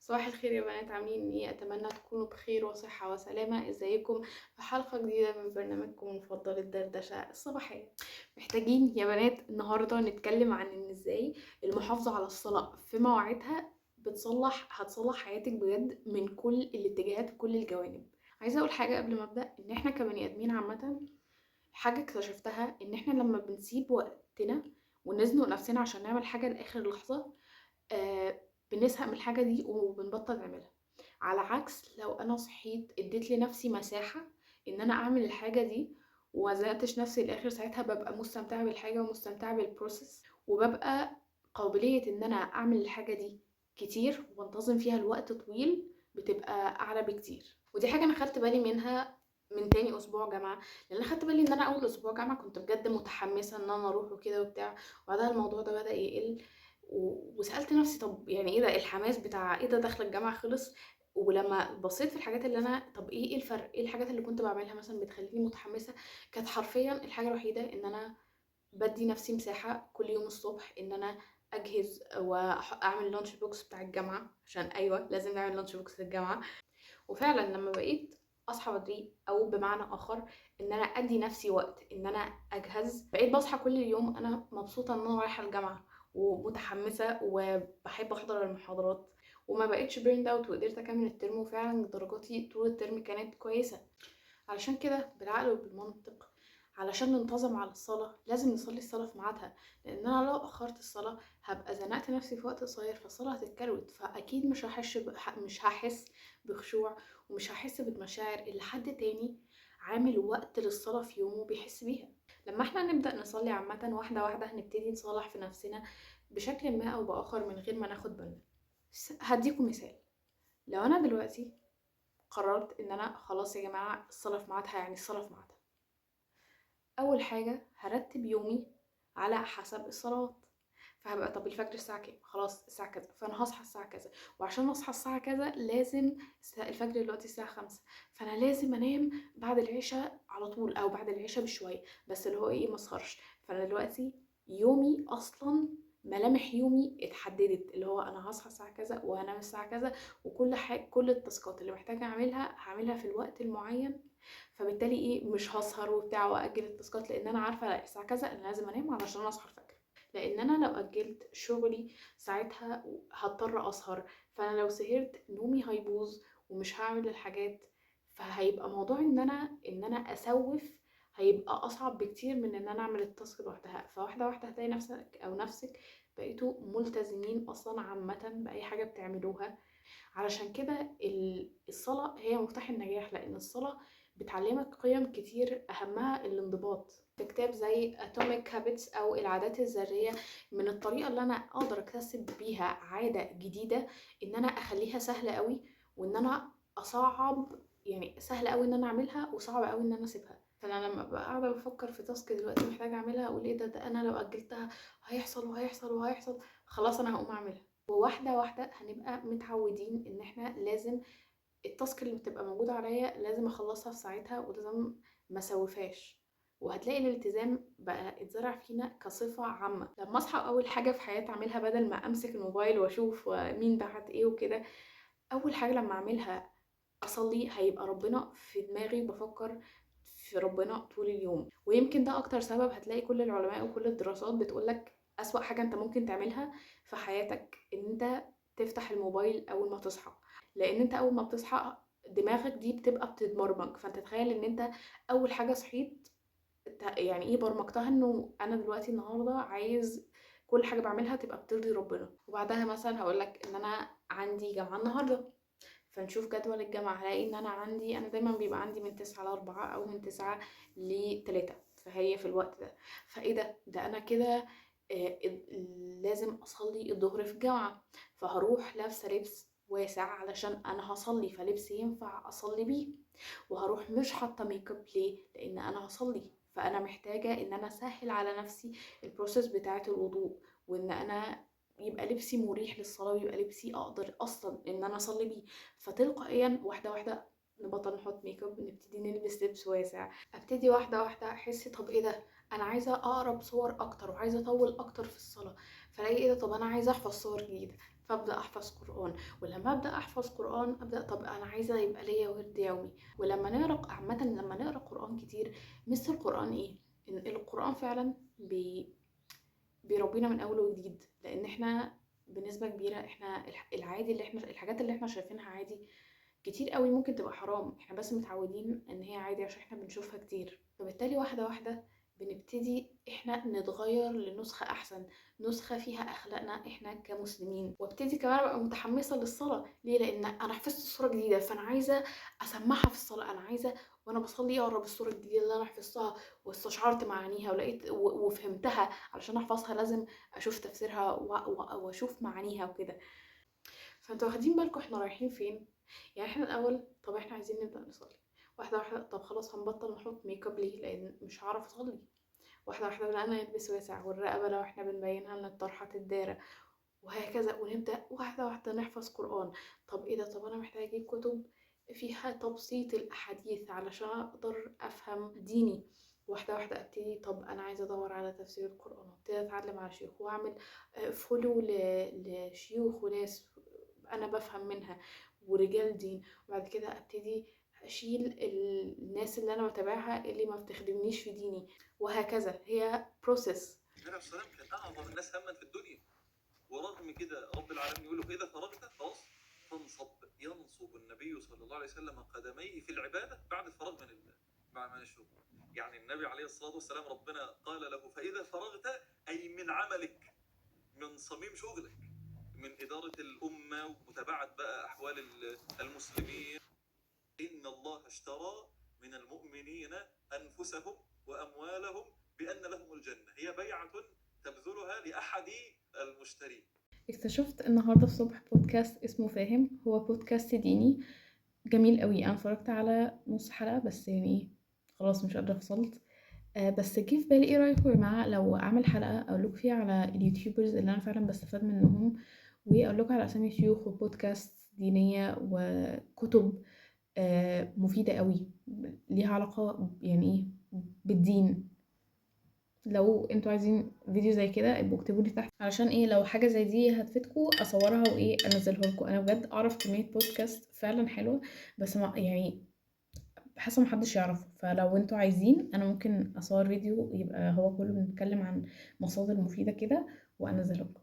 صباح الخير يا بنات، عاملين ايه؟ اتمنى تكونوا بخير وصحة وسلامة. ازيكم؟ في حلقة جديدة من برنامجكم المفضل الدردشة الصباحية. محتاجين يا بنات النهاردة نتكلم عن ان ازاي المحافظة على الصلاة في مواعيدها هتصلح حياتك بجد من كل الاتجاهات وكل الجوانب. عايزة اقول حاجة قبل ما ابدأ، ان احنا كبني ادمين عامة حاجة اكتشفتها، ان احنا لما بنسيب وقتنا ونزنق نفسنا عشان نعمل حاجة لاخر لحظة، آه بنزهق من الحاجة دي وبنبطل نعملها. على عكس لو انا صحيت اديت لنفسي مساحة ان انا اعمل الحاجة دي وما زنقتش نفسي للاخر، ساعتها ببقى مستمتعة بالحاجة ومستمتعة بالبروسيس، وببقى قابلية ان انا اعمل الحاجة دي كتير وانتظم فيها الوقت طويل بتبقى اعلى بكتير. ودي حاجة انا خدت بالي منها من تاني اسبوع جامعة، لان انا خدت بالي ان انا اول اسبوع جامعة كنت بجد متحمسة ان انا اروح وكده وبتاع، وبعدها الموضوع ده بدأ يقل. وسألت نفسي طب يعني ايه ده؟ الحماس بتاع ايه ده داخل الجامعة خلص. ولما بصيت في الحاجات اللي انا، طب ايه الفرق؟ ايه الحاجات اللي كنت بعملها مثلا بتخليني متحمسة؟ كانت حرفيا الحاجة الوحيدة ان انا بدي نفسي مساحة كل يوم الصبح ان انا اجهز واعمل لانش بوكس بتاع الجامعة، عشان ايوه لازم نعمل لانش بوكس للجامعة. وفعلا لما بقيت اصحى بدري، او بمعنى اخر ان انا ادي نفسي وقت ان انا اجهز، بقيت بصحى كل يوم انا مبسوطه ان انا رايحه الجامعه ومتحمسه وبحب احضر المحاضرات، وما بقيتش بيرند اوت، وقدرت اكمل الترم، وفعلا درجاتي طول الترم كانت كويسه. علشان كده بالعقل وبالمنطق، علشان ننتظم على الصلاة لازم نصلي الصلاة في ميعادها، لأن أنا لو أخرت الصلاة هبقى زنقت نفسي في وقت قصير، فالصلاة هتتكروت، فأكيد مش هحس بخشوع، ومش هحس بالمشاعر اللي حد تاني عامل وقت للصلاة في يومه بيحس بيها. لما احنا نبدأ نصلي عامة واحدة واحدة هنبتدي نصلح في نفسنا بشكل ما أو بآخر من غير ما ناخد بالنا. هديكم مثال. لو أنا دلوقتي قررت ان انا خلاص يا جماعه الصلاه في ميعادها، يعني الصلاه في ميعادها، اول حاجه هرتب يومي على حسب الصلوات. فهبقى طب الفجر الساعه كام؟ خلاص الساعه كذا، فانا هصحى الساعه كذا، وعشان اصحى الساعه كذا لازم الفجر دلوقتي الساعه 5، فانا لازم انام بعد العشاء على طول او بعد العشاء بشويه، بس اللي هو ايه ما اسهرش. فانا دلوقتي يومي اصلا، ملامح يومي اتحددت، اللي هو انا هصحى الساعه كذا وهنام الساعه كذا، وكل حاجه كل التاسكات اللي محتاجه اعملها هعملها في الوقت المعين. فبالتالي ايه، مش هسهر وبتاع واجل التاسكات، لان انا عارفه لا الساعه كذا انا لازم انام علشان اصحى الفجر. لان انا لو اجلت شغلي ساعتها هضطر اسهر، فانا لو سهرت نومي هيبوظ ومش هعمل الحاجات. فهيبقى موضوع ان انا اسوف هيبقى اصعب بكتير من ان انا اعمل التاسك لوحدها. فواحده واحده هتلاقي نفسك او نفسك بقيتوا ملتزمين اصلا عامه باي حاجه بتعملوها. علشان كده الصلاة هي مفتاح النجاح، لأن الصلاة بتعلمك قيم كتير أهمها الانضباط. في كتاب زي Atomic Habits أو العادات الذرية، من الطريقة اللي أنا أقدر أكتسب بيها عادة جديدة إن أنا أخليها سهلة قوي، وإن أنا أصعب، يعني سهل قوي إن أنا أعملها وصعب قوي إن أنا أسيبها. فأنا لما أبقى قاعدة بفكر في تاسك دلوقتي محتاجة أعملها، أقول إيه ده أنا لو أجلتها هيحصل وهيحصل وهيحصل، خلاص أنا هقوم أعملها. وواحدة واحدة هنبقى متعودين ان احنا لازم التاسك اللي بتبقى موجودة عليا لازم اخلصها في ساعتها، ولازم ما اسوفهاش. وهتلاقي الالتزام بقى اتزرع فينا كصفة عامة. لما اصحى اول حاجة في حياتي اعملها بدل ما امسك الموبايل واشوف مين بعت ايه وكده، اول حاجة لما اعملها اصلي، هيبقى ربنا في دماغي، بفكر في ربنا طول اليوم. ويمكن ده اكتر سبب هتلاقي كل العلماء وكل الدراسات بتقولك اسوأ حاجة انت ممكن تعملها في حياتك ان انت تفتح الموبايل اول ما تصحى. لان انت اول ما بتصحى دماغك دي بتبقى بتتبرمج، فانت تخيل ان انت اول حاجة صحيت يعني ايه برمجتها انه انا دلوقتي النهارده عايز كل حاجة بعملها تبقى بترضي ربنا. وبعدها مثلا هقولك ان انا عندي جامعة النهارده، فنشوف جدول الجامعة هلاقي ان انا دايما بيبقى عندي من 9 ل4 او من 9 ل3، فهي في الوقت ده. فايه ده انا كده آه، لازم اصلي الظهر في الجامعة، فهروح لابسة لبس واسع علشان انا هصلي، فلبس ينفع اصلي بيه. وهروح مش حاطة ميك اب ليه؟ لان انا هصلي، فانا محتاجة ان انا اسهل على نفسي البروسيس بتاعة الوضوء، وان انا يبقى لبسي مريح للصلاة، ويبقى لبسي اقدر اصلا ان انا اصلي بيه. فتلقائيا واحدة واحدة نبطل نحط ميك اب، نبتدي نلبس لبس واسع، ابتدي واحدة واحدة احس طب ايه ده، انا عايزة اقرب صور اكتر وعايزة اطول اكتر في الصلاة. فلاقي زي ايه ده، طب انا عايزه احفظ صور جديده فابدا احفظ قران، ولما ابدا احفظ قران ابدا طب انا عايزه يبقى ليا ورد يومي. ولما نقرا عامه، لما نقرا قران كتير، مثل القران ايه، ان القران فعلا بيربينا من اول وجديد. لان احنا بنسبه كبيره احنا العادي اللي احنا الحاجات اللي احنا شايفينها عادي كتير قوي ممكن تبقى حرام، احنا بس متعودين ان هي عادي عشان احنا بنشوفها كتير. فبالتالي واحدة واحدة بنبتدي احنا نتغير لنسخة احسن، نسخة فيها اخلاقنا احنا كمسلمين. وابتدي كمان ابقى متحمسة للصلاة. ليه؟ لان انا حفظت صورة جديدة فانا عايزة اسمعها في الصلاة، انا عايزة وانا بصلي اقرب الصورة الجديدة اللي انا حفظتها واستشعرت معانيها ولقيت وفهمتها. علشان احفظها لازم اشوف تفسيرها واشوف معانيها وكده. فانتوا واخدين بالكم احنا رايحين فين؟ يعني احنا الاول طب احنا عايزين نبدا نصلي، واحده واحده طب خلاص هنبطل نحط ميك اب ليه لان مش هعرف اصلي. واحده واحده بدانا نلبس واسع، والرقبه لو احنا بنبينها ان الطرحه تتدارى، وهكذا. ونبدا واحده واحده نحفظ قران. طب ايه ده، طب انا محتاجه اجيب كتب فيها تبسيط الاحاديث علشان اقدر افهم ديني. واحده واحده ابتدي طب انا عايزه ادور على تفسير القران، وابتدي اتعلم على شيوخ واعمل فولو لشيوخ وناس انا بفهم منها ورجال دين. وبعد كده ابتدي اشيل الناس اللي انا بتابعها اللي ما بتخدمنيش في ديني، وهكذا. هي بروسيس. النبي عليه الصلاه والسلام كان اعظم الناس هما في الدنيا، ورغم كده رب العالمين يقول له فاذا فرغت خلاص فانصب. ينصب النبي صلى الله عليه وسلم قدميه في العباده بعد الفراغ من الشغل. يعني النبي عليه الصلاه والسلام ربنا قال له فاذا فرغت اي من عملك، من صميم شغلك، من اداره الامه ومتابعه بقى احوال المسلمين. ان الله اشترى من المؤمنين انفسهم واموالهم بان لهم الجنه، هي بيعه تبذلها لاحد المشترين. اكتشفت النهارده الصبح بودكاست اسمه فاهم، هو بودكاست ديني جميل قوي. انا اتفرجت على نص حلقه بس، يعني ايه خلاص مش قادره فصلت. بس جه في بالي ايه رايكم يا جماعه لو اعمل حلقه اقول لكم فيها على اليوتيوبرز اللي انا فعلا بستفاد منهم، واقول لكم على اسامي شيوخ وبودكاست دينيه وكتب مفيده قوي ليها علاقه يعني ايه بالدين. لو انتوا عايزين فيديو زي كده ابقوا اكتبوا لي تحت، علشان ايه لو حاجه زي دي هتفيدكم اصورها وايه انزلها لكم. انا بجد اعرف كميه بودكاست فعلا حلوه، بس ما يعني حاسه محدش يعرفه. فلو انتوا عايزين انا ممكن اصور فيديو يبقى هو كله بنتكلم عن مصادر مفيده كده وانزله لكم.